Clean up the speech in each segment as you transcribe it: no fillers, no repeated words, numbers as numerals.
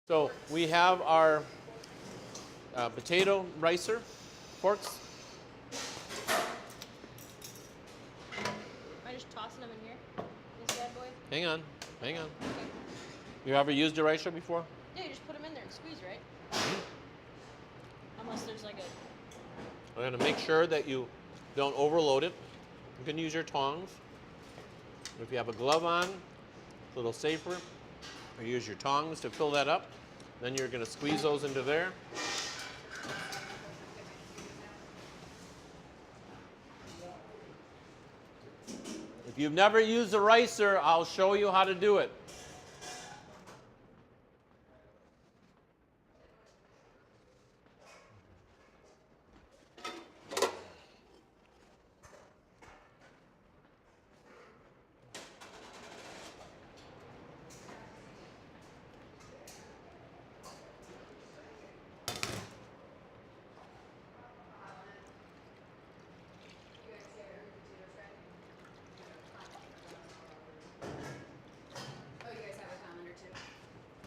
So we have our potato ricer forks. Am I just tossing them in here? This bad boy? Hang on. Okay. You ever used a ricer before? Yeah, you just put them in there and squeeze, right? Mm-hmm. Unless there's like a... We're going to make sure that you don't overload it. You can use your tongs. If you have a glove on, it's a little safer. Or use your tongs to fill that up. Then you're going to squeeze those into there. If you've never used a ricer, I'll show you how to do it.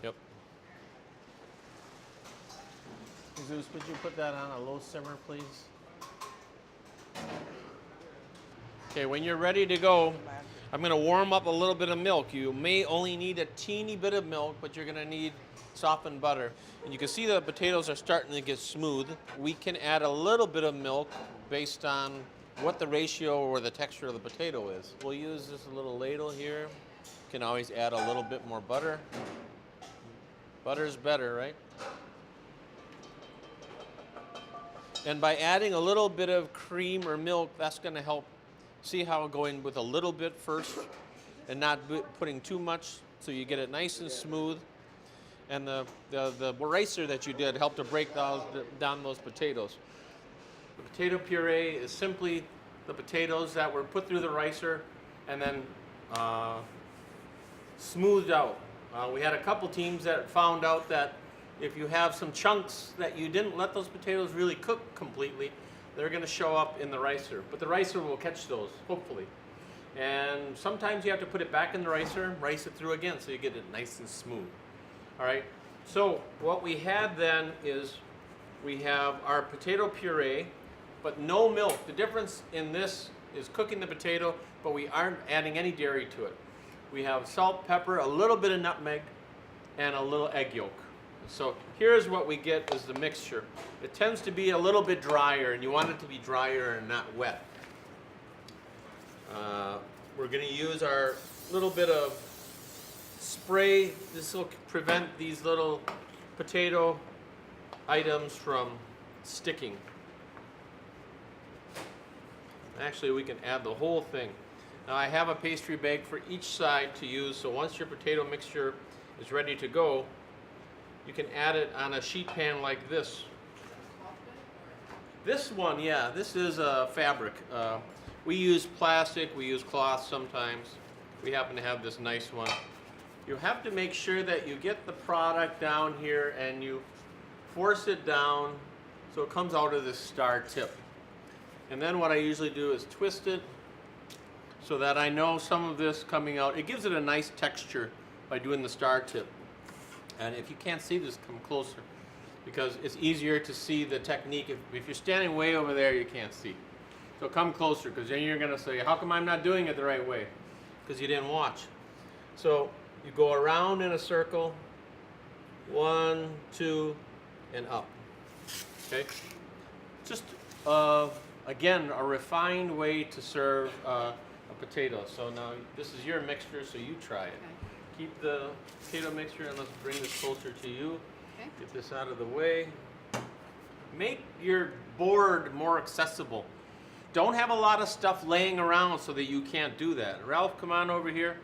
Yep. Jesus, would you put that on a low simmer, please? Okay, when you're ready to go, I'm going to warm up a little bit of milk. You may only need a teeny bit of milk, but you're going to need softened butter. And you can see the potatoes are starting to get smooth. We can add a little bit of milk based on what the ratio or the texture of the potato is. We'll use this little ladle here. You can always add a little bit more butter. Butter's better, right? And by adding a little bit of cream or milk, that's going to help. See how going with a little bit first and not putting too much so you get it nice and smooth. And the ricer that you did helped to break down those potatoes. The potato puree is simply the potatoes that were put through the ricer and then smoothed out. We had a couple teams that found out that if you have some chunks that you didn't let those potatoes really cook completely, they're going to show up in the ricer. But the ricer will catch those, hopefully. And sometimes you have to put it back in the ricer, rice it through again so you get it nice and smooth. All right, so what we had then is we have our potato puree, but no milk. The difference in this is cooking the potato, but we aren't adding any dairy to it. We have salt, pepper, a little bit of nutmeg, and a little egg yolk. So here's what we get as the mixture. It tends to be a little bit drier, and you want it to be drier and not wet. We're going to use our little bit of spray. This will prevent these little potato items from sticking. Actually, we can add the whole thing. Now I have a pastry bag for each side to use, so once your potato mixture is ready to go, you can add it on a sheet pan like this. This one, yeah, this is a fabric. We use plastic, we use cloth sometimes. We happen to have this nice one. You have to make sure that you get the product down here and you force it down so it comes out of this star tip. And then what I usually do is twist it so that I know some of this coming out. It gives it a nice texture by doing the star tip. And if you can't see this, come closer because it's easier to see the technique. If you're standing way over there, you can't see. So come closer because then you're going to say, how come I'm not doing it the right way? Because you didn't watch. So you go around in a circle, 1, 2, and up. Okay? Just, again, a refined way to serve a potato. So now this is your mixture, so you try it. Okay. Keep the potato mixture and let's bring this closer to you. Okay. Get this out of the way. Make your board more accessible. Don't have a lot of stuff laying around so that you can't do that. Ralph, come on over here.